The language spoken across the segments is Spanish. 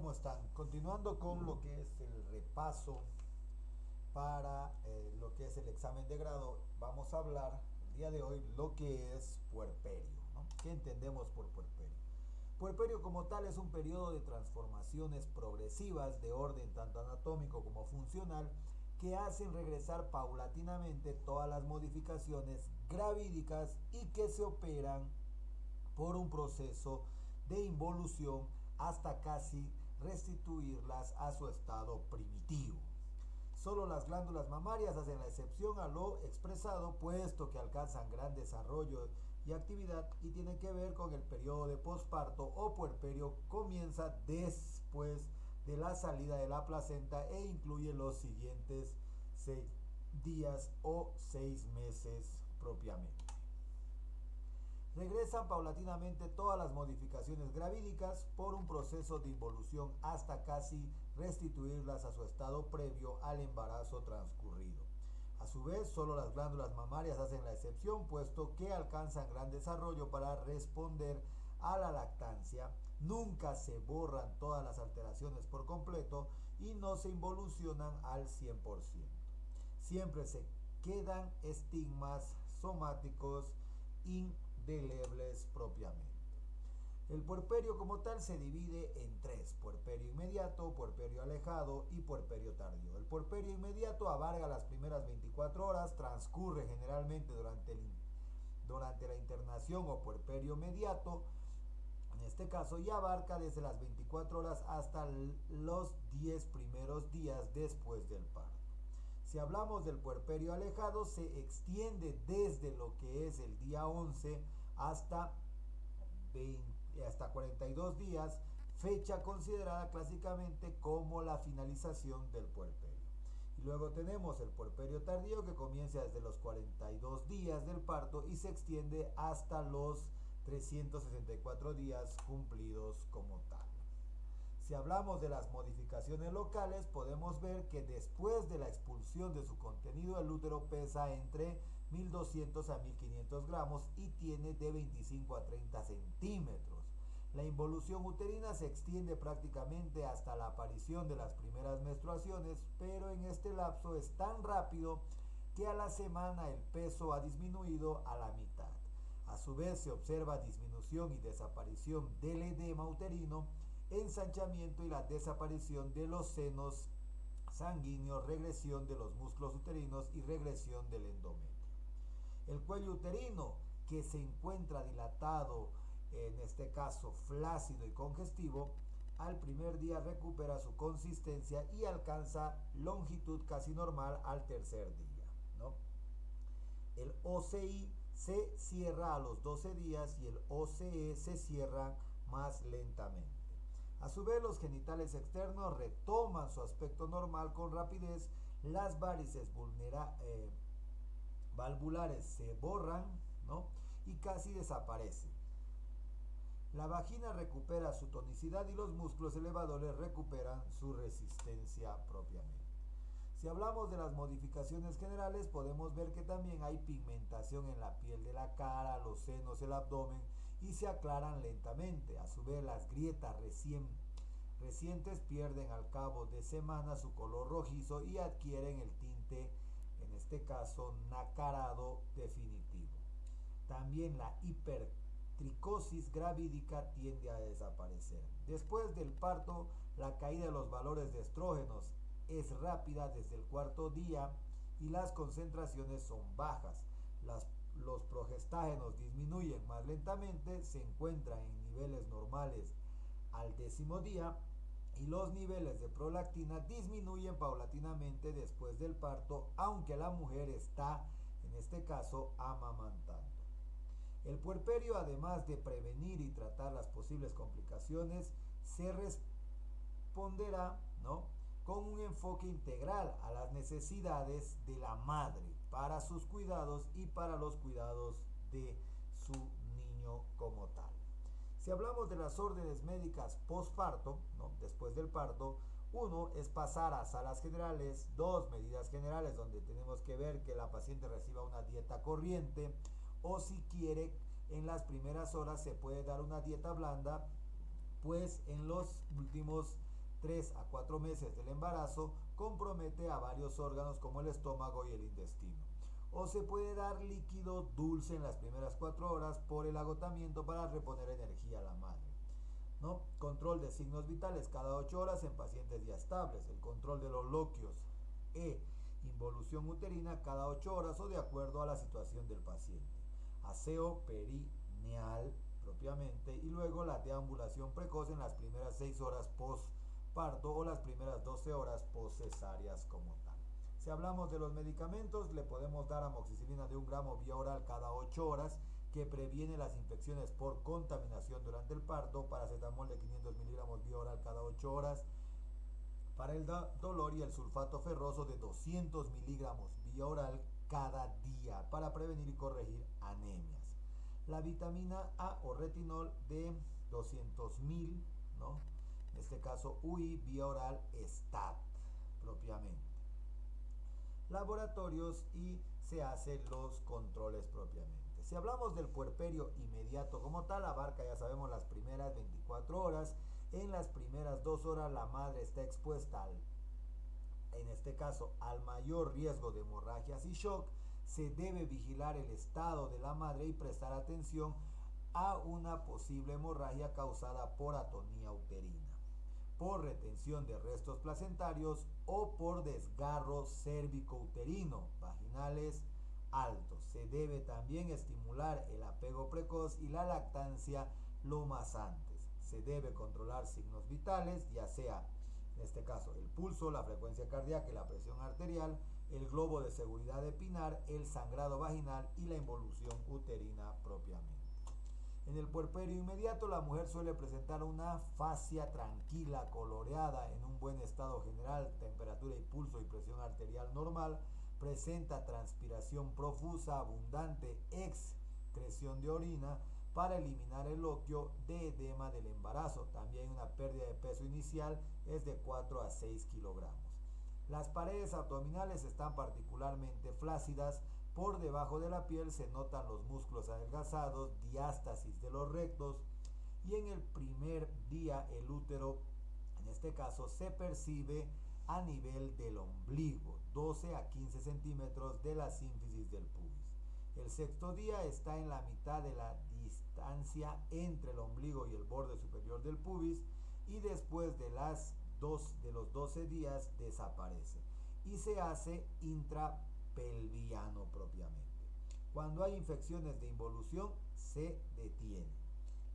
¿Cómo están? Continuando con lo que es el repaso para lo que es el examen de grado, vamos a hablar el día de hoy lo que es puerperio, ¿no? ¿Qué entendemos por puerperio? Puerperio como tal es un periodo de transformaciones progresivas de orden tanto anatómico como funcional que hacen regresar paulatinamente todas las modificaciones gravídicas y que se operan por un proceso de involución hasta casi restituirlas a su estado primitivo. Solo las glándulas mamarias hacen la excepción a lo expresado, puesto que alcanzan gran desarrollo y actividad y tienen que ver con el periodo de posparto o puerperio. Comienza después de la salida de la placenta e incluye los siguientes 6 días o 6 meses propiamente. Regresan paulatinamente todas las modificaciones gravídicas por un proceso de involución hasta casi restituirlas a su estado previo al embarazo transcurrido. A su vez, solo las glándulas mamarias hacen la excepción, puesto que alcanzan gran desarrollo para responder a la lactancia. Nunca se borran todas las alteraciones por completo y no se involucionan al 100%. Siempre se quedan estigmas somáticos indelebles propiamente. El puerperio como tal se divide en tres: puerperio inmediato, puerperio alejado y puerperio tardío. El puerperio inmediato abarca las primeras 24 horas, transcurre generalmente durante la internación o puerperio mediato, en este caso, y abarca desde las 24 horas hasta los 10 primeros días después del parto. Si hablamos del puerperio alejado, se extiende desde lo que es el día 11 hasta 42 días, fecha considerada clásicamente como la finalización del puerperio. Y luego tenemos el puerperio tardío, que comienza desde los 42 días del parto y se extiende hasta los 364 días cumplidos como tal. Si hablamos de las modificaciones locales, podemos ver que después de la expulsión de su contenido, el útero pesa entre 1200 a 1500 gramos y tiene de 25 a 30 centímetros. La involución uterina se extiende prácticamente hasta la aparición de las primeras menstruaciones, pero en este lapso es tan rápido que a la semana el peso ha disminuido a la mitad. A su vez se observa disminución y desaparición del edema uterino, ensanchamiento y la desaparición de los senos sanguíneos, regresión de los músculos uterinos y regresión del endometrio. El cuello uterino, que se encuentra dilatado, en este caso flácido y congestivo, al primer día recupera su consistencia y alcanza longitud casi normal al tercer día, ¿no? El OCI se cierra a los 12 días y el OCE se cierra más lentamente. A su vez, los genitales externos retoman su aspecto normal con rapidez, las varices valvulares se borran, ¿no? Y casi desaparecen. La vagina recupera su tonicidad y los músculos elevadores recuperan su resistencia propiamente. Si hablamos de las modificaciones generales, podemos ver que también hay pigmentación en la piel de la cara, los senos, el abdomen, y se aclaran lentamente. A su vez, las grietas recientes pierden al cabo de semanas su color rojizo y adquieren el tinte, en este caso, nacarado definitivo. También la hipertricosis gravídica tiende a desaparecer. Después del parto, la caída de los valores de estrógenos es rápida desde el cuarto día y las concentraciones son bajas. Los progestágenos disminuyen más lentamente, se encuentran en niveles normales al 10.º día, y los niveles de prolactina disminuyen paulatinamente después del parto, aunque la mujer está, en este caso, amamantando. El puerperio, además de prevenir y tratar las posibles complicaciones, se responderá, ¿no?, con un enfoque integral a las necesidades de la madre para sus cuidados y para los cuidados de su niño como tal. Si hablamos de las órdenes médicas postparto, ¿no?, después del parto, uno es pasar a salas generales, dos, medidas generales, donde tenemos que ver que la paciente reciba una dieta corriente, o si quiere, en las primeras horas se puede dar una dieta blanda, pues en los últimos 3 a 4 meses del embarazo, compromete a varios órganos como el estómago y el intestino. O se puede dar líquido dulce en las primeras 4 horas por el agotamiento para reponer energía a la madre. ¿No? Control de signos vitales cada 8 horas en pacientes ya estables. El control de los loquios e involución uterina cada 8 horas o de acuerdo a la situación del paciente. Aseo perineal propiamente y luego la deambulación precoz en las primeras 6 horas postparto o las primeras 12 horas postcesáreas como tal. Si hablamos de los medicamentos, le podemos dar amoxicilina de 1 gramo vía oral cada 8 horas que previene las infecciones por contaminación durante el parto, paracetamol de 500 miligramos vía oral cada 8 horas, para el dolor y el sulfato ferroso de 200 miligramos vía oral cada día para prevenir y corregir anemias. La vitamina A o retinol de 200.000, ¿no? En este caso UI vía oral STAT propiamente. Laboratorios y se hacen los controles propiamente. Si hablamos del puerperio inmediato como tal, abarca, ya sabemos, las primeras 24 horas. En las primeras 2 horas la madre está expuesta en este caso al mayor riesgo de hemorragias y shock. Se debe vigilar el estado de la madre y prestar atención a una posible hemorragia causada por atonía uterina, por retención de restos placentarios o por desgarro cérvico-uterino, vaginales altos. Se debe también estimular el apego precoz y la lactancia lo más antes. Se debe controlar signos vitales, ya sea en este caso el pulso, la frecuencia cardíaca y la presión arterial, el globo de seguridad epinar, el sangrado vaginal y la involución uterina propiamente. En el puerperio inmediato la mujer suele presentar una fascia tranquila, coloreada, en un buen estado general, temperatura y pulso y presión arterial normal, presenta transpiración profusa, abundante, excreción de orina para eliminar el loquio de edema del embarazo. También una pérdida de peso inicial es de 4 a 6 kilogramos. Las paredes abdominales están particularmente flácidas. Por debajo de la piel se notan los músculos adelgazados, diástasis de los rectos y en el primer día el útero, en este caso, se percibe a nivel del ombligo, 12 a 15 centímetros de la sínfisis del pubis. El sexto día está en la mitad de la distancia entre el ombligo y el borde superior del pubis y después de los 12 días desaparece y se hace intrapelviano propiamente. Cuando hay infecciones de involución se detiene.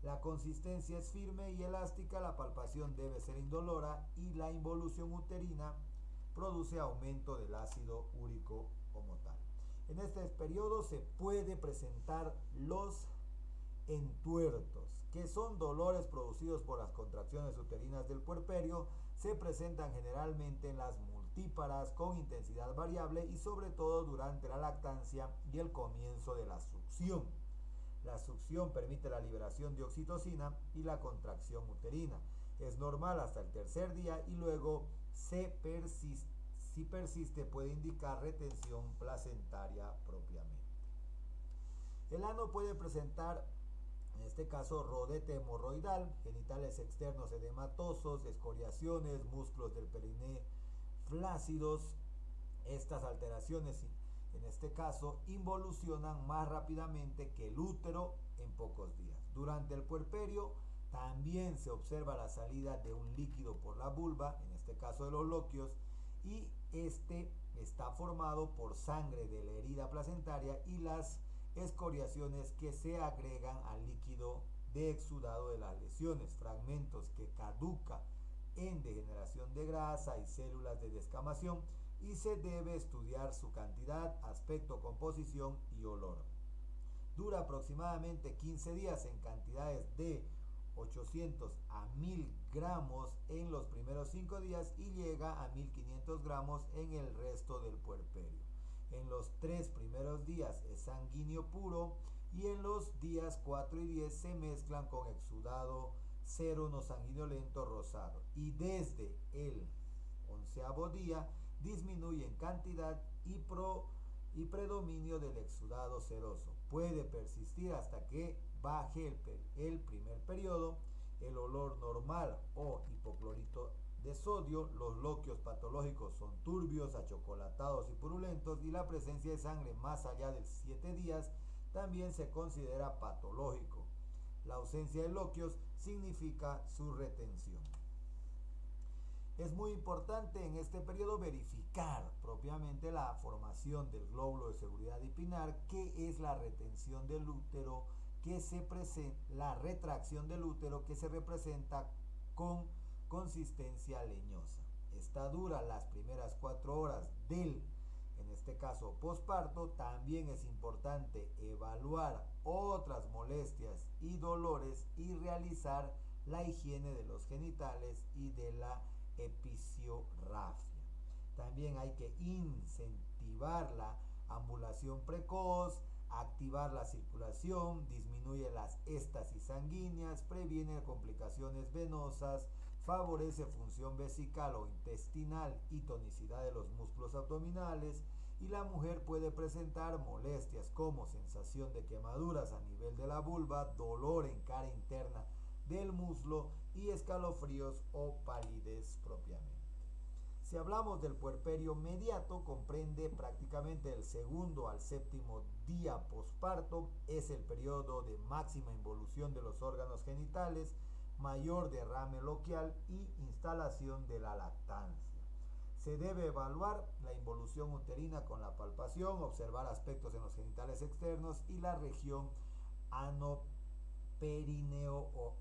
La consistencia es firme y elástica, la palpación debe ser indolora y la involución uterina produce aumento del ácido úrico como tal. En este periodo se puede presentar los entuertos, que son dolores producidos por las contracciones uterinas del puerperio. Se presentan generalmente en las multíparas con intensidad variable y sobre todo durante la lactancia y el comienzo de la succión. La succión permite la liberación de oxitocina y la contracción uterina. Es normal hasta el tercer día y luego si persiste puede indicar retención placentaria propiamente. El ano puede presentar, en este caso, rodete hemorroidal, genitales externos edematosos, escoriaciones, músculos del periné flácidos. Estas alteraciones, en este caso, involucionan más rápidamente que el útero en pocos días. Durante el puerperio también se observa la salida de un líquido por la vulva, en este caso de los loquios, y este está formado por sangre de la herida placentaria y las escoriaciones que se agregan al líquido de exudado de las lesiones, fragmentos que caduca en degeneración de grasa y células de descamación, y se debe estudiar su cantidad, aspecto, composición y olor. Dura aproximadamente 15 días en cantidades de 800 a 1000 gramos en los primeros 5 días y llega a 1500 gramos en el resto del puerperio. En los 3 primeros días es sanguíneo puro y en los días 4 y 10 se mezclan con exudado serono sanguinolento rosado y desde el 11º día disminuye en cantidad y predominio del exudado seroso. Puede persistir hasta que baje el primer periodo. El olor normal o hipoclorito de sodio, los loquios patológicos son turbios, achocolatados y purulentos, y la presencia de sangre más allá de 7 días también se considera patológico. La ausencia de loquios significa su retención. Es muy importante en este periodo verificar propiamente la formación del glóbulo de seguridad y pinar, que es la retención del útero, la retracción del útero, que se representa con consistencia leñosa. Esta dura las primeras 4 horas en este caso, posparto. También es importante evaluar otras molestias y dolores y realizar la higiene de los genitales y de la episiorrafia. También hay que incentivar la ambulación precoz, activar la circulación, disminuye las éstasis sanguíneas, previene complicaciones venosas, favorece función vesical o intestinal y tonicidad de los músculos abdominales, y la mujer puede presentar molestias como sensación de quemaduras a nivel de la vulva, dolor en cara interna del muslo y escalofríos o palidez propiamente. Si hablamos del puerperio mediato, comprende prácticamente el segundo al séptimo día posparto, es el periodo de máxima involución de los órganos genitales, mayor derrame loquial y instalación de la lactancia. Se debe evaluar la involución uterina con la palpación, observar aspectos en los genitales externos y la región anoperineo o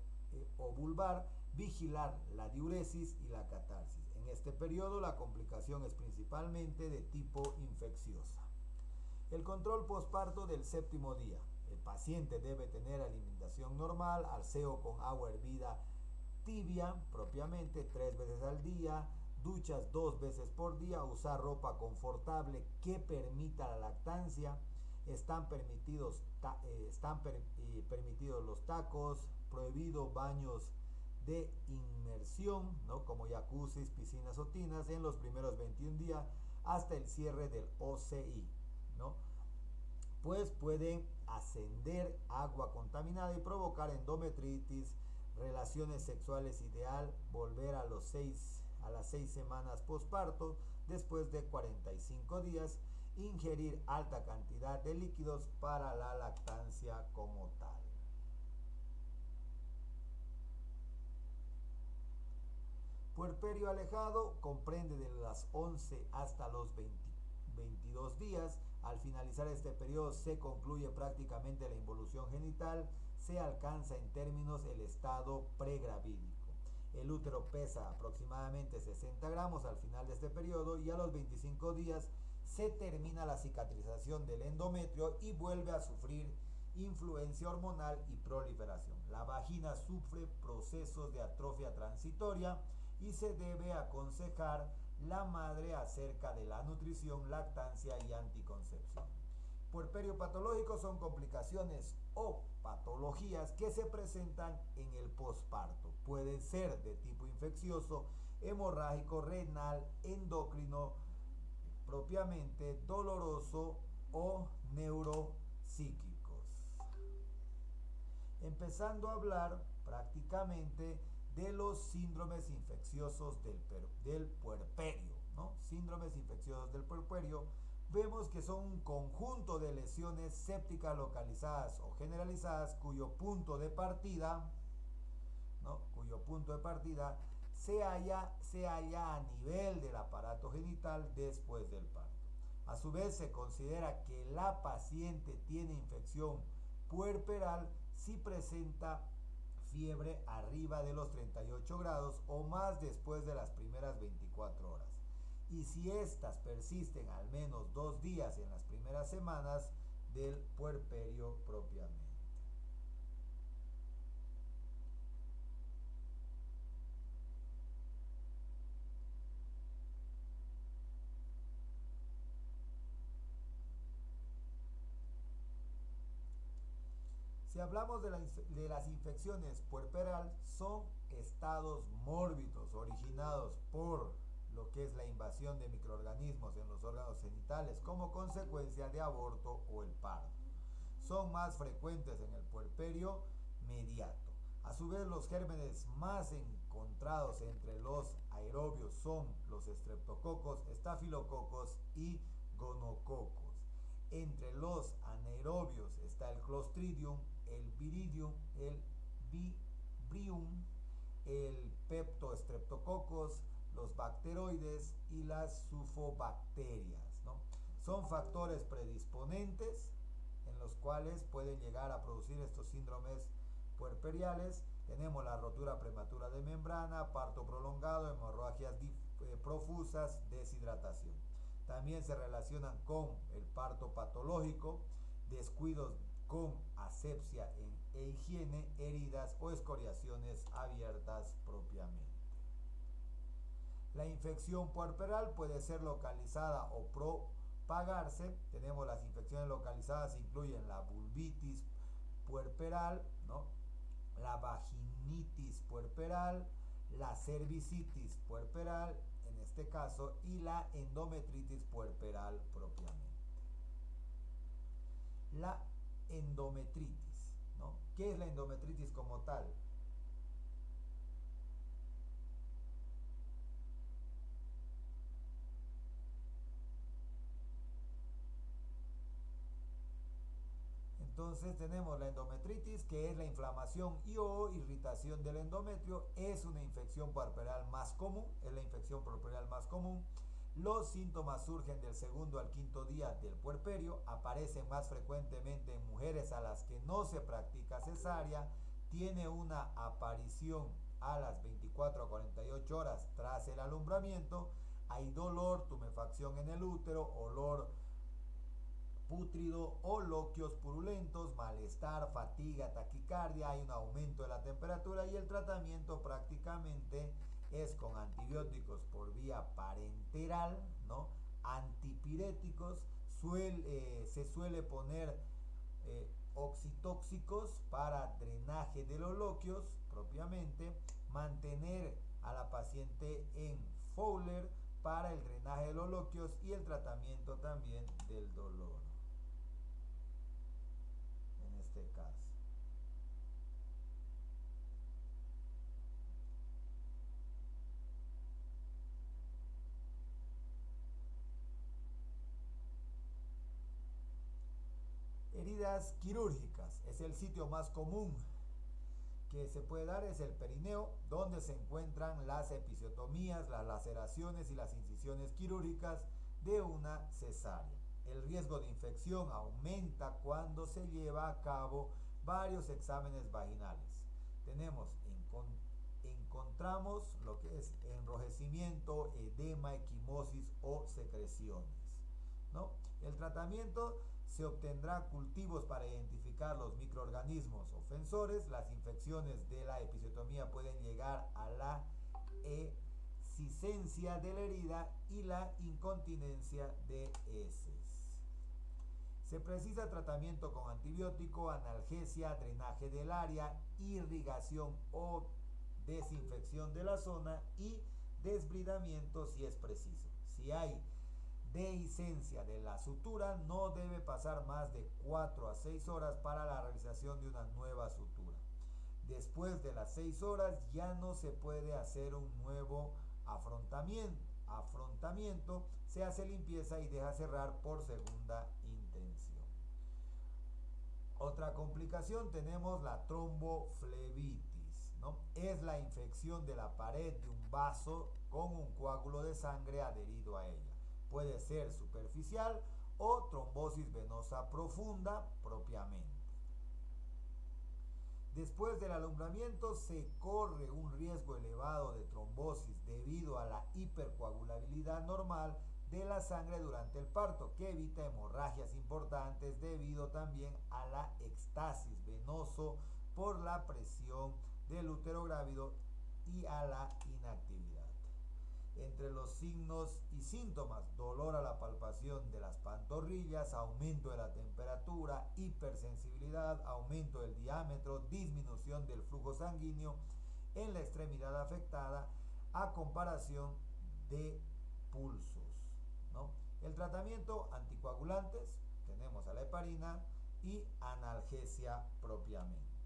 vulvar, vigilar la diuresis y la catarsis. En este periodo la complicación es principalmente de tipo infecciosa. El control posparto del séptimo día. El paciente debe tener alimentación normal, aseo con agua hervida tibia propiamente 3 veces al día, duchas 2 veces por día, usar ropa confortable que permita la lactancia. Están permitidos los tacos, prohibido baños de inmersión, ¿no?, como jacuzzis, piscinas o tinas en los primeros 21 días hasta el cierre del OCI, ¿no? Pues pueden ascender agua contaminada y provocar endometritis, relaciones sexuales ideal, volver a las 6 semanas posparto después de 45 días, ingerir alta cantidad de líquidos para la lactancia como tal. Puerperio alejado comprende de las 11 hasta los 22 días. Al finalizar este periodo se concluye prácticamente la involución genital, se alcanza en términos el estado pregravídico. El útero pesa aproximadamente 60 gramos al final de este periodo y a los 25 días se termina la cicatrización del endometrio y vuelve a sufrir influencia hormonal y proliferación. La vagina sufre procesos de atrofia transitoria y se debe aconsejar la madre acerca de la nutrición, lactancia y anticoncepción. Puerperio patológico son complicaciones o patologías que se presentan en el posparto. Pueden ser de tipo infeccioso, hemorrágico, renal, endocrino, propiamente doloroso o neuropsíquicos. Empezando a hablar prácticamente de los síndromes infecciosos del puerperio, ¿no? Síndromes infecciosos del puerperio, vemos que son un conjunto de lesiones sépticas localizadas o generalizadas cuyo punto de partida, ¿no?, se halla a nivel del aparato genital después del parto. A su vez, se considera que la paciente tiene infección puerperal si presenta fiebre arriba de los 38 grados o más después de las primeras 24 horas. Y si estas persisten al menos 2 días en las primeras semanas del puerperio propiamente. Si hablamos de las infecciones puerperal, son estados mórbidos originados por lo que es la invasión de microorganismos en los órganos genitales como consecuencia de aborto o el parto. Son más frecuentes en el puerperio mediato. A su vez, los gérmenes más encontrados entre los aerobios son los estreptococos, estafilococos y gonococos. Entre los anaerobios está el Clostridium, el Viridium, el Vibrium, el Peptostreptococos, los bacteroides y las sulfobacterias, ¿no? Son factores predisponentes en los cuales pueden llegar a producir estos síndromes puerperiales. Tenemos la rotura prematura de membrana, parto prolongado, hemorragias profusas, deshidratación. También se relacionan con el parto patológico, descuidos con asepsia e higiene, heridas o escoriaciones abiertas propiamente. La infección puerperal puede ser localizada o propagarse. Tenemos las infecciones localizadas, incluyen la vulvitis puerperal, ¿no? La vaginitis puerperal, la cervicitis puerperal, en este caso, y la endometritis puerperal propiamente. La endometritis, ¿no? ¿Qué es la endometritis como tal? Entonces tenemos la endometritis, que es la inflamación y o irritación del endometrio. Es una infección puerperal más común, es la infección puerperal más común. Los síntomas surgen del segundo al quinto día del puerperio, aparecen más frecuentemente en mujeres a las que no se practica cesárea, tiene una aparición a las 24 a 48 horas tras el alumbramiento, hay dolor, tumefacción en el útero, olor pútrido o loquios purulentos, malestar, fatiga, taquicardia, hay un aumento de la temperatura y el tratamiento prácticamente es con antibióticos por vía parenteral, ¿no? Antipiréticos, se suele poner oxitóxicos para drenaje de los loquios propiamente, mantener a la paciente en Fowler para el drenaje de los loquios y el tratamiento también del dolor. En este caso. Heridas quirúrgicas es el sitio más común que se puede dar, es el perineo, donde se encuentran las episiotomías, las laceraciones y las incisiones quirúrgicas de una cesárea. El riesgo de infección aumenta cuando se lleva a cabo varios exámenes vaginales. Encontramos lo que es enrojecimiento, edema, equimosis o secreciones, ¿no? El tratamiento se obtendrá cultivos para identificar los microorganismos ofensores. Las infecciones de la episiotomía pueden llegar a la esciscencia de la herida y la incontinencia de heces. Se precisa tratamiento con antibiótico, analgesia, drenaje del área, irrigación o desinfección de la zona y desbridamiento si es preciso. Si hay dehiscencia de la sutura, no debe pasar más de 4 a 6 horas para la realización de una nueva sutura. Después de las 6 horas ya no se puede hacer un nuevo afrontamiento, se hace limpieza y deja cerrar por segunda intención. Otra complicación, tenemos la tromboflebitis, ¿no? Es la infección de la pared de un vaso con un coágulo de sangre adherido a ella. Puede ser superficial o trombosis venosa profunda propiamente. Después del alumbramiento se corre un riesgo elevado de trombosis debido a la hipercoagulabilidad normal de la sangre durante el parto, que evita hemorragias importantes debido también a la ectasis venoso por la presión del útero grávido y a la inactividad. Entre los signos y síntomas, dolor a la palpación de las pantorrillas, aumento de la temperatura, hipersensibilidad, aumento del diámetro, disminución del flujo sanguíneo en la extremidad afectada a comparación de pulsos, ¿no? El tratamiento, anticoagulantes, tenemos a la heparina y analgesia propiamente.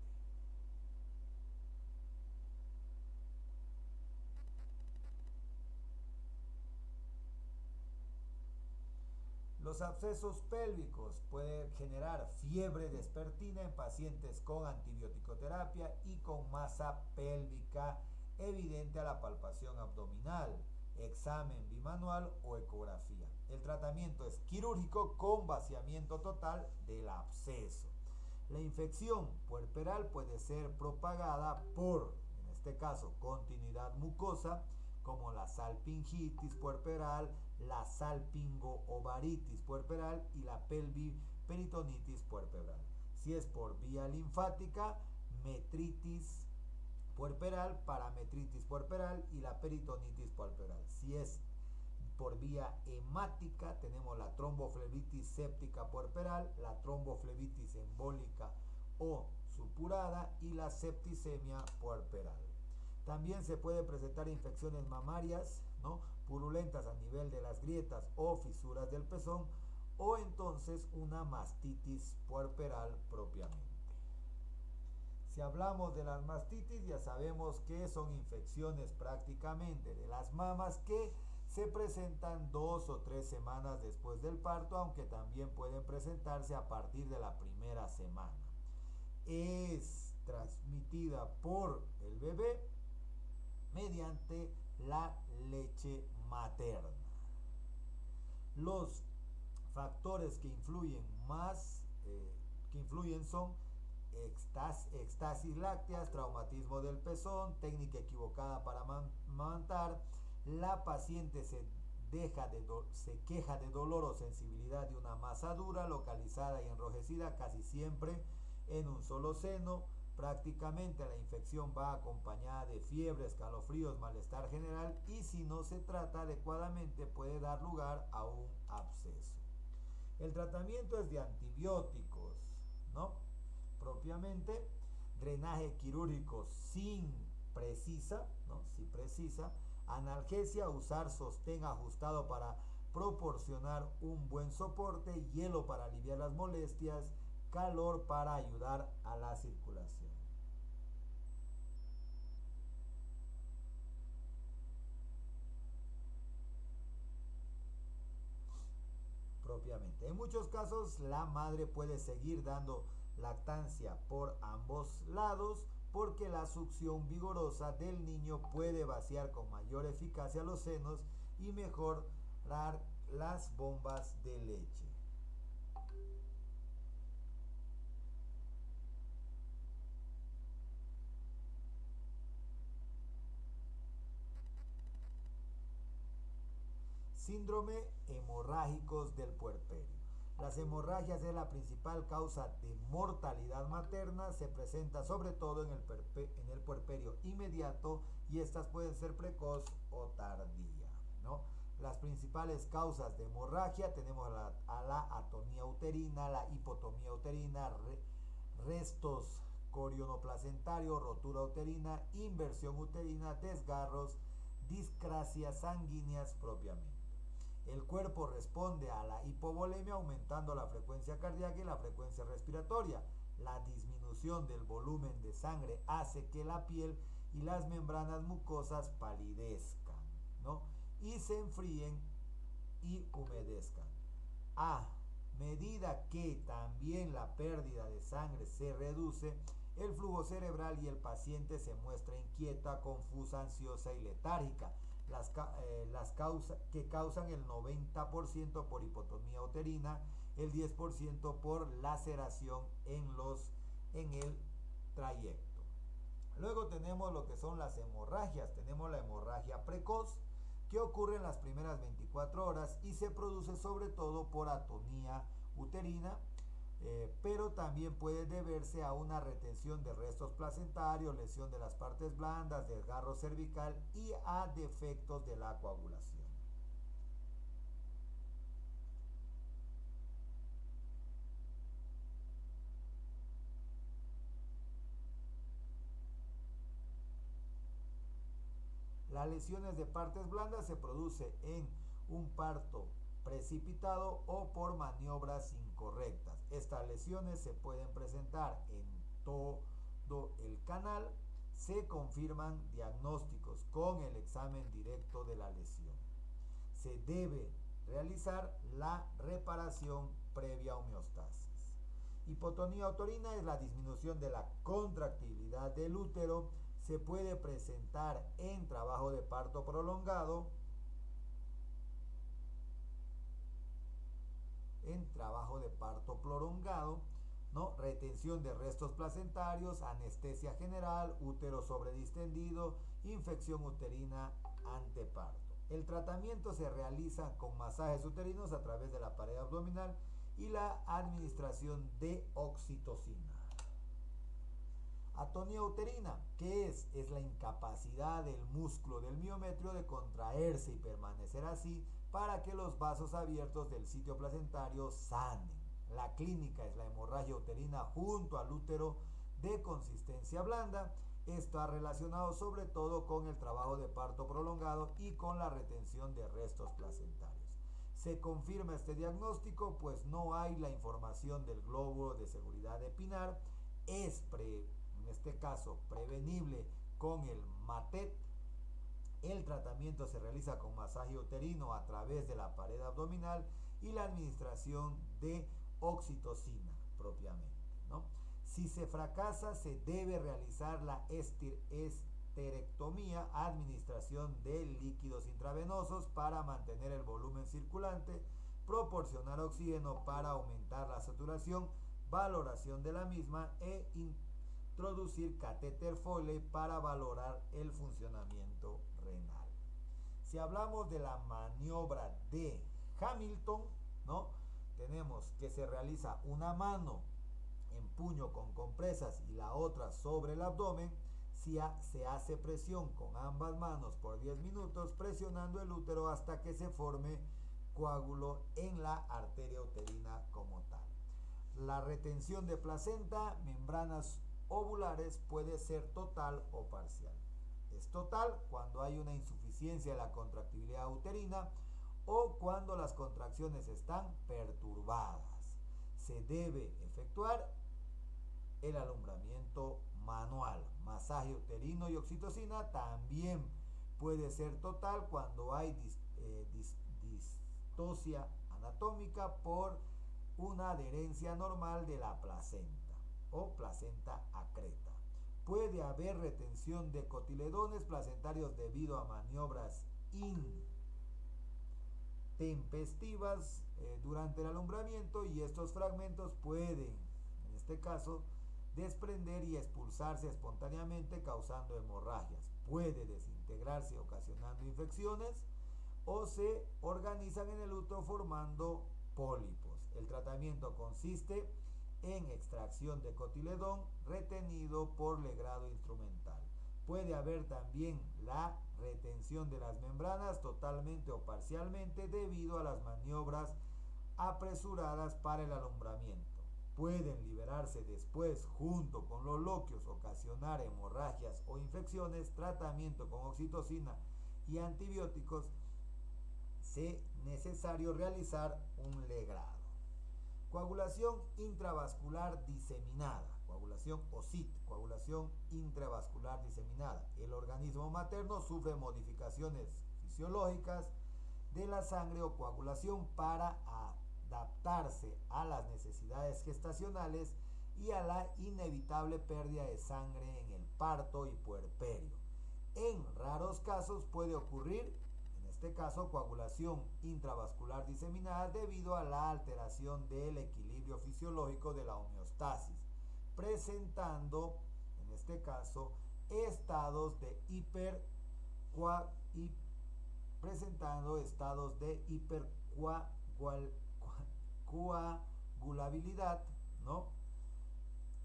Los abscesos pélvicos pueden generar fiebre vespertina en pacientes con antibiótico-terapia y con masa pélvica evidente a la palpación abdominal, examen bimanual o ecografía. El tratamiento es quirúrgico con vaciamiento total del absceso. La infección puerperal puede ser propagada por, en este caso, continuidad mucosa, como la salpingitis puerperal, la salpingo-ovaritis puerperal y la pelviperitonitis puerperal. Si es por vía linfática, metritis puerperal, parametritis puerperal y la peritonitis puerperal. Si es por vía hemática, tenemos la tromboflebitis séptica puerperal, la tromboflebitis embólica o supurada y la septicemia puerperal. También se puede presentar infecciones mamarias, ¿no?, purulentas a nivel de las grietas o fisuras del pezón, o entonces una mastitis puerperal propiamente. Si hablamos de las mastitis, ya sabemos que son infecciones prácticamente de las mamas que se presentan 2 o 3 semanas después del parto, aunque también pueden presentarse a partir de la primera semana. Es transmitida por el bebé mediante la leche materna. Los factores que influyen son extasis lácteas, traumatismo del pezón, técnica equivocada para amamantar, la paciente se queja de dolor o sensibilidad de una masa dura localizada y enrojecida casi siempre en un solo seno. Prácticamente la infección va acompañada de fiebre, escalofríos, malestar general y si no se trata adecuadamente puede dar lugar a un absceso. El tratamiento es de antibióticos, ¿no?, propiamente, drenaje quirúrgico si precisa, analgesia, usar sostén ajustado para proporcionar un buen soporte, hielo para aliviar las molestias, calor para ayudar a la circulación. Propiamente. En muchos casos la madre puede seguir dando lactancia por ambos lados porque la succión vigorosa del niño puede vaciar con mayor eficacia los senos y mejorar las bombas de leche. Síndrome hemorrágicos del puerperio. Las hemorragias es la principal causa de mortalidad materna, se presenta sobre todo en el puerperio inmediato y estas pueden ser precoz o tardía, ¿no? Las principales causas de hemorragia tenemos a la atonía uterina, la hipotomía uterina, restos corionoplacentarios, rotura uterina, inversión uterina, desgarros, discrasias sanguíneas propiamente. El cuerpo responde a la hipovolemia aumentando la frecuencia cardíaca y la frecuencia respiratoria. La disminución del volumen de sangre hace que la piel y las membranas mucosas palidezcan, ¿no?, y se enfríen y humedezcan. A medida que también la pérdida de sangre se reduce, el flujo cerebral y el paciente se muestra inquieta, confusa, ansiosa y letárgica. Las causas que causan el 90% por hipotonía uterina, el 10% por laceración en el trayecto. Luego tenemos lo que son las hemorragias. Tenemos la hemorragia precoz que ocurre en las primeras 24 horas y se produce sobre todo por atonía uterina, pero también puede deberse a una retención de restos placentarios, lesión de las partes blandas, desgarro cervical y a defectos de la coagulación. Las lesiones de partes blandas se producen en un parto precipitado o por maniobras incorrectas. Estas lesiones se pueden presentar en todo el canal. Se confirman diagnósticos con el examen directo de la lesión. Se debe realizar la reparación previa homeostasis. Hipotonía uterina es la disminución de la contractibilidad del útero. Se puede presentar en trabajo de parto prolongado, ¿no? Retención de restos placentarios, anestesia general, útero sobredistendido, infección uterina anteparto. El tratamiento se realiza con masajes uterinos a través de la pared abdominal y la administración de oxitocina. Atonía uterina, ¿qué es? Es la incapacidad del músculo del miometrio de contraerse y permanecer así para que los vasos abiertos del sitio placentario sanen. La clínica es la hemorragia uterina junto al útero de consistencia blanda. Está relacionado sobre todo con el trabajo de parto prolongado y con la retención de restos placentarios. Se confirma este diagnóstico pues no hay la información del glóbulo de seguridad epinar. Es en este caso prevenible con el MATET. El tratamiento se realiza con masaje uterino a través de la pared abdominal y la administración de oxitocina propiamente, ¿no? Si se fracasa, se debe realizar la esterectomía, administración de líquidos intravenosos para mantener el volumen circulante, proporcionar oxígeno para aumentar la saturación, valoración de la misma e introducir catéter Foley para valorar el funcionamiento renal. Si hablamos de la maniobra de Hamilton, ¿no? Tenemos que se realiza una mano en puño con compresas y la otra sobre el abdomen. Se hace presión con ambas manos por 10 minutos, presionando el útero hasta que se forme coágulo en la arteria uterina como tal. La retención de placenta, membranas ovulares puede ser total o parcial. Es total cuando hay una insuficiencia de la contractibilidad uterina o cuando las contracciones están perturbadas. Se debe efectuar el alumbramiento manual, masaje uterino y oxitocina. También puede ser total cuando hay distosia anatómica por una adherencia normal de la placenta o placenta acreta. Puede haber retención de cotiledones placentarios debido a maniobras intempestivas durante el alumbramiento, y estos fragmentos pueden, en este caso, desprender y expulsarse espontáneamente causando hemorragias. Puede desintegrarse ocasionando infecciones o se organizan en el útero formando pólipos. El tratamiento consiste en extracción de cotiledón retenido por legrado instrumental. Puede haber también la retención de las membranas totalmente o parcialmente debido a las maniobras apresuradas para el alumbramiento. Pueden liberarse después junto con los loquios, ocasionar hemorragias o infecciones. Tratamiento con oxitocina y antibióticos. Es necesario realizar un legrado. Coagulación intravascular diseminada, coagulación OSIT, coagulación intravascular diseminada. El organismo materno sufre modificaciones fisiológicas de la sangre o coagulación para adaptarse a las necesidades gestacionales y a la inevitable pérdida de sangre en el parto y puerperio. En raros casos puede ocurrir, en este caso, coagulación intravascular diseminada debido a la alteración del equilibrio fisiológico de la homeostasis, presentando, en este caso, estados de hipercoagulabilidad, ¿no?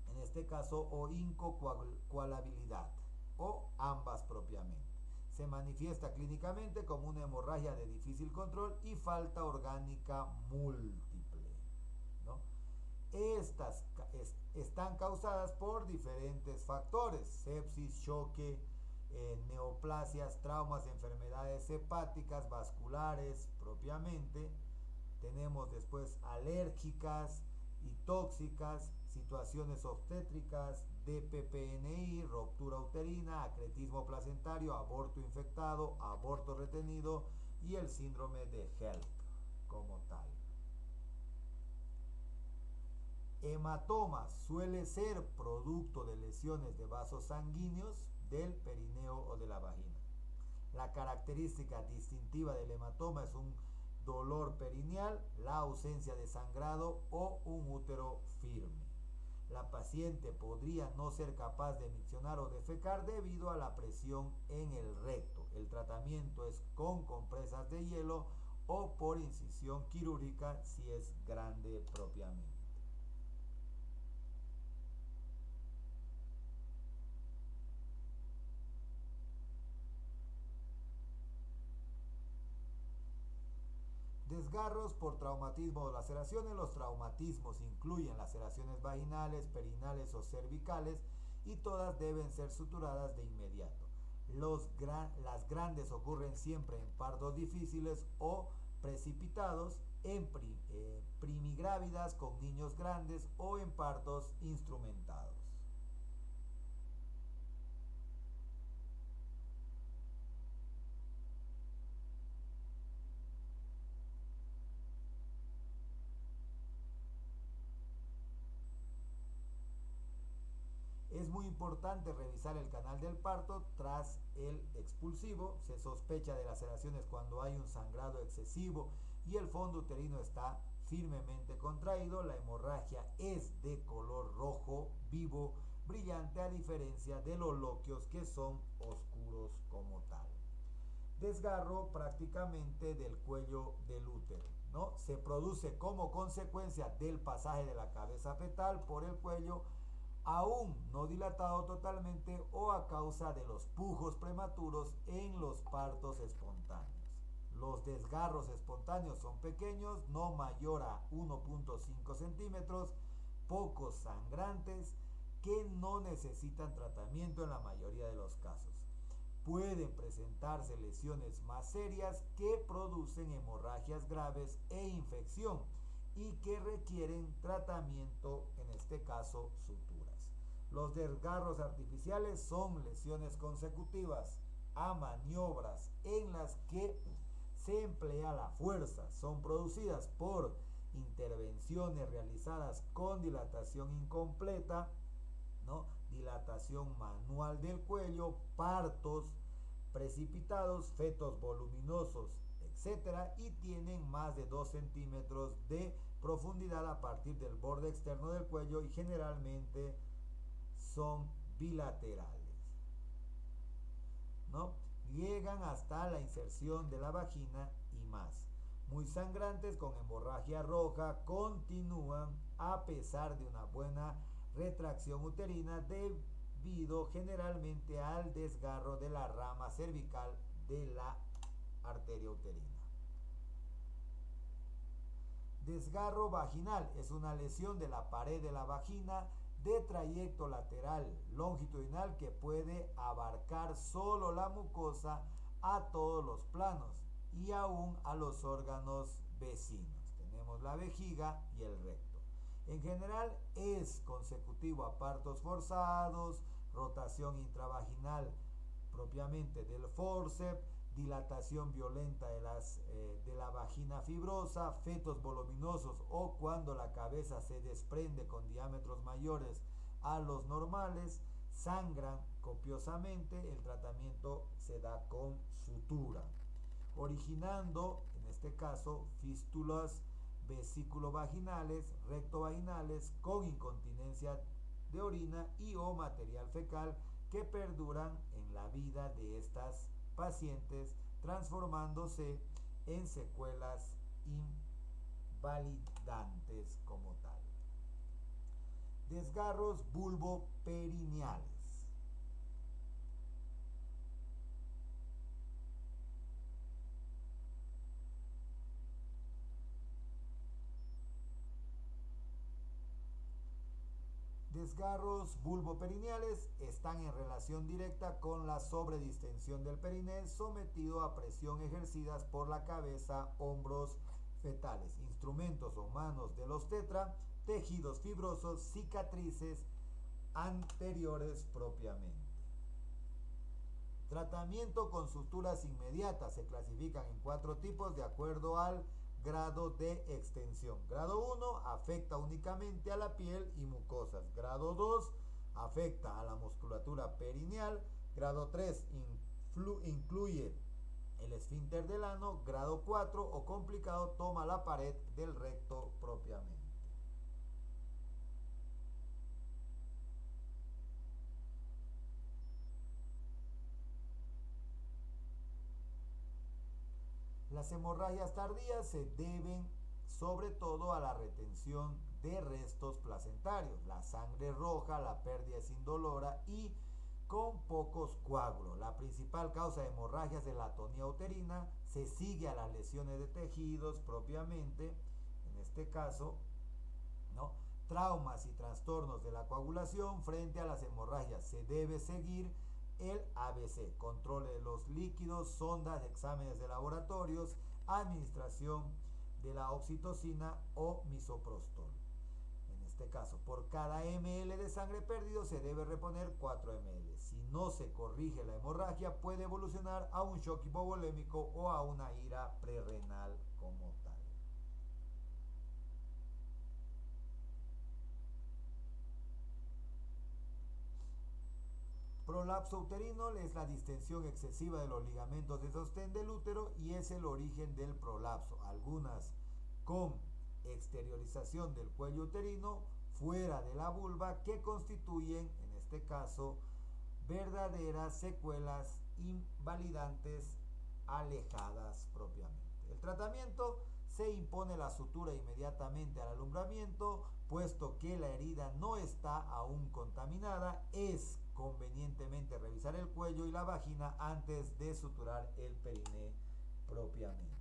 En este caso, o incoagulabilidad, o ambas propiamente. Se manifiesta clínicamente como una hemorragia de difícil control y falta orgánica múltiple, ¿no? Estas están causadas por diferentes factores: sepsis, choque, neoplasias, traumas, enfermedades hepáticas, vasculares propiamente. Tenemos después alérgicas y tóxicas, situaciones obstétricas, DPPNI, ruptura uterina, acretismo placentario, aborto infectado, aborto retenido y el síndrome de HELP. como tal. Hematoma suele ser producto de lesiones de vasos sanguíneos del perineo o de la vagina. La característica distintiva del hematoma es un dolor perineal, la ausencia de sangrado o un útero firme. La paciente podría no ser capaz de miccionar o defecar debido a la presión en el recto. El tratamiento es con compresas de hielo o por incisión quirúrgica si es grande propiamente. Desgarros por traumatismo o laceraciones. Los traumatismos incluyen laceraciones vaginales, perinales o cervicales y todas deben ser suturadas de inmediato. Las grandes ocurren siempre en partos difíciles o precipitados, en primigrávidas con niños grandes o en partos instrumentados. Es muy importante revisar el canal del parto tras el expulsivo. Se sospecha de laceraciones cuando hay un sangrado excesivo y el fondo uterino está firmemente contraído. La hemorragia es de color rojo vivo, brillante, a diferencia de los loquios que son oscuros como tal. Desgarro prácticamente del cuello del útero, ¿no? Se produce como consecuencia del pasaje de la cabeza fetal por el cuello aún no dilatado totalmente o a causa de los pujos prematuros en los partos espontáneos. Los desgarros espontáneos son pequeños, no mayor a 1.5 centímetros, pocos sangrantes, que no necesitan tratamiento en la mayoría de los casos. Pueden presentarse lesiones más serias que producen hemorragias graves e infección y que requieren tratamiento, en este caso suturas. Los desgarros artificiales son lesiones consecutivas a maniobras en las que se emplea la fuerza. Son producidas por intervenciones realizadas con dilatación incompleta, ¿no? Dilatación manual del cuello, partos precipitados, fetos voluminosos, etcétera, y tienen más de 2 centímetros de profundidad a partir del borde externo del cuello y generalmente son bilaterales, ¿no? Llegan hasta la inserción de la vagina y más. Muy sangrantes con hemorragia roja, continúan a pesar de una buena retracción uterina debido generalmente al desgarro de la rama cervical de la arteria uterina. Desgarro vaginal es una lesión de la pared de la vagina de trayecto lateral longitudinal que puede abarcar solo la mucosa a todos los planos y aún a los órganos vecinos. Tenemos la vejiga y el recto. En general es consecutivo a partos forzados, rotación intravaginal propiamente del fórceps, dilatación violenta de la vagina fibrosa, fetos voluminosos o cuando la cabeza se desprende con diámetros mayores a los normales, sangran copiosamente. El tratamiento se da con sutura, originando en este caso fístulas vesículo-vaginales, rectovaginales con incontinencia de orina y o material fecal que perduran en la vida de estas pacientes, transformándose en secuelas invalidantes como tal. Desgarros vulvoperineales. Desgarros vulvoperineales están en relación directa con la sobredistensión del periné sometido a presión ejercidas por la cabeza, hombros fetales, instrumentos o manos del obstetra, tejidos fibrosos, cicatrices anteriores propiamente. Tratamiento con suturas inmediatas. Se clasifican en 4 tipos de acuerdo al grado de extensión. Grado 1 afecta únicamente a la piel y mucosas. Grado 2 afecta a la musculatura perineal. Grado 3 incluye el esfínter del ano. Grado 4 o complicado toma la pared del recto propiamente. Las hemorragias tardías se deben sobre todo a la retención de restos placentarios, la sangre roja, la pérdida es indolora y con pocos coágulos. La principal causa de hemorragias es la atonía uterina, se sigue a las lesiones de tejidos propiamente, en este caso, ¿no? Traumas y trastornos de la coagulación frente a las hemorragias. Se debe seguir el ABC, control de los líquidos, sondas, exámenes de laboratorios, administración de la oxitocina o misoprostol. En este caso, por cada ml de sangre perdido se debe reponer 4 ml. Si no se corrige la hemorragia, puede evolucionar a un shock hipovolémico o a una ira prerrenal como tal. Prolapso uterino es la distensión excesiva de los ligamentos de sostén del útero y es el origen del prolapso. Algunas con exteriorización del cuello uterino fuera de la vulva que constituyen, en este caso, verdaderas secuelas invalidantes alejadas propiamente. El tratamiento se impone la sutura inmediatamente al alumbramiento, puesto que la herida no está aún contaminada, es convenientemente revisar el cuello y la vagina antes de suturar el periné propiamente.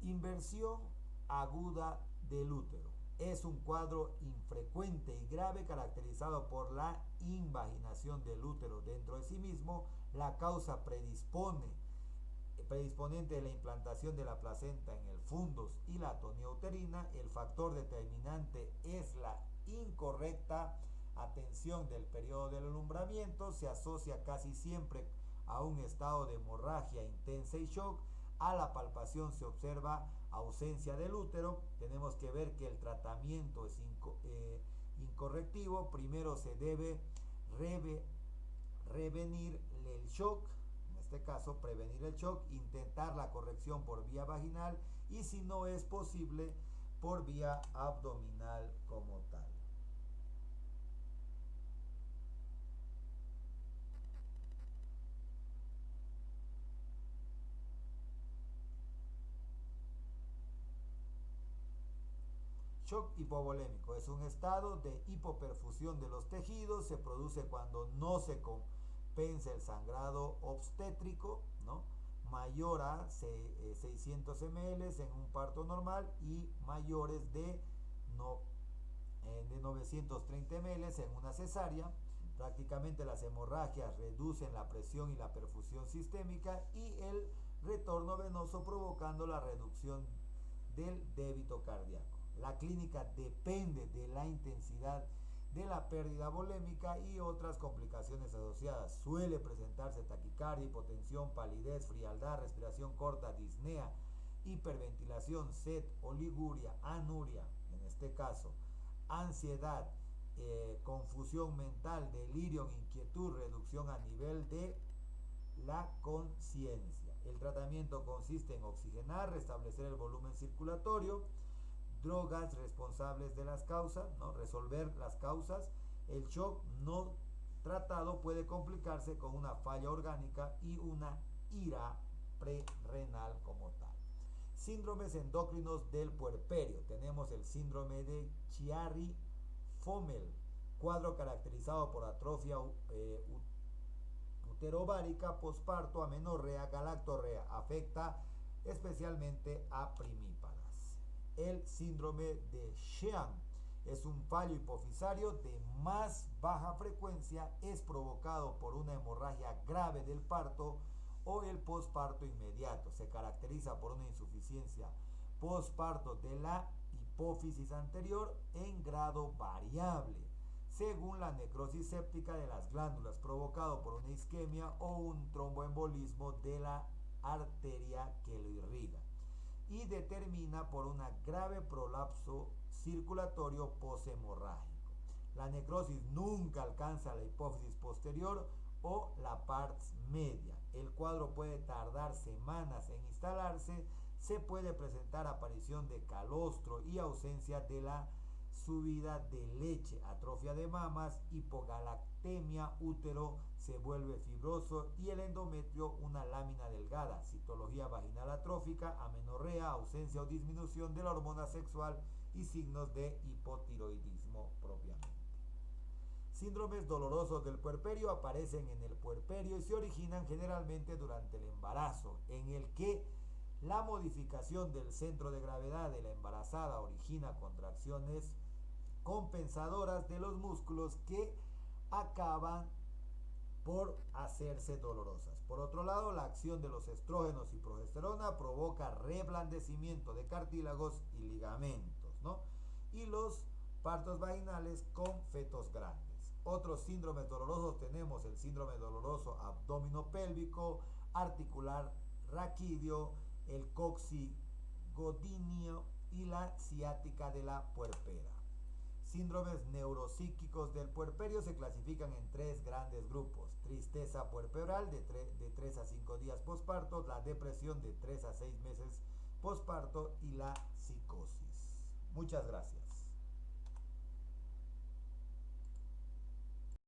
Inversión aguda del útero. Es un cuadro infrecuente y grave caracterizado por la invaginación del útero dentro de sí mismo. La causa predisponente de la implantación de la placenta en el fundus y la atonía uterina. El factor determinante es la incorrecta atención del periodo del alumbramiento. Se asocia casi siempre a un estado de hemorragia intensa y shock. A la palpación se observa ausencia del útero. Tenemos que ver que el tratamiento es incorrectivo. Primero se debe prevenir el shock, en este caso prevenir el shock, intentar la corrección por vía vaginal y si no es posible por vía abdominal como tal. Shock hipovolémico es un estado de hipoperfusión de los tejidos, se produce cuando no se compensa el sangrado obstétrico, ¿no? Mayor a 600 ml en un parto normal y mayores de 930 ml en una cesárea. Prácticamente las hemorragias reducen la presión y la perfusión sistémica y el retorno venoso provocando la reducción del débito cardíaco. La clínica depende de la intensidad de la pérdida volémica y otras complicaciones asociadas. Suele presentarse taquicardia, hipotensión, palidez, frialdad, respiración corta, disnea, hiperventilación, sed, oliguria, anuria, en este caso, ansiedad, confusión mental, delirio, inquietud, reducción a nivel de la conciencia. El tratamiento consiste en oxigenar, restablecer el volumen circulatorio, drogas responsables de las causas, ¿no? Resolver las causas. El shock no tratado puede complicarse con una falla orgánica y una ira prerrenal como tal. Síndromes endocrinos del puerperio. Tenemos el síndrome de Chiari-Fommel, cuadro caracterizado por atrofia uterovárica, posparto, amenorrea, galactorrea. Afecta especialmente a primíparas. El síndrome de Sheehan es un fallo hipofisario de más baja frecuencia, es provocado por una hemorragia grave del parto o el posparto inmediato. Se caracteriza por una insuficiencia posparto de la hipófisis anterior en grado variable. según la necrosis séptica de las glándulas provocado por una isquemia o un tromboembolismo de la arteria que lo irriga, y determina por un grave prolapso circulatorio poshemorrágico. La necrosis nunca alcanza la hipófisis posterior o la pars media. El cuadro puede tardar semanas en instalarse. Se puede presentar aparición de calostro y ausencia de la subida de leche, atrofia de mamas, hipogalactemia, útero se vuelve fibroso y el endometrio una lámina delgada, citología vaginal atrófica, amenorrea, ausencia o disminución de la hormona sexual y signos de hipotiroidismo propiamente. Síndromes dolorosos del puerperio aparecen en el puerperio y se originan generalmente durante el embarazo, en el que la modificación del centro de gravedad de la embarazada origina contracciones compensadoras de los músculos que acaban por hacerse dolorosas. Por otro lado, la acción de los estrógenos y progesterona provoca reblandecimiento de cartílagos y ligamentos, ¿no? Y los partos vaginales con fetos grandes. Otros síndromes dolorosos tenemos el síndrome doloroso abdominopélvico, articular raquídeo, el coxigodíneo y la ciática de la puerpera. Síndromes neuropsíquicos del puerperio se clasifican en tres grandes grupos: tristeza puerperal de 3 a 5 días posparto, la depresión de 3 a 6 meses posparto y la psicosis. Muchas gracias.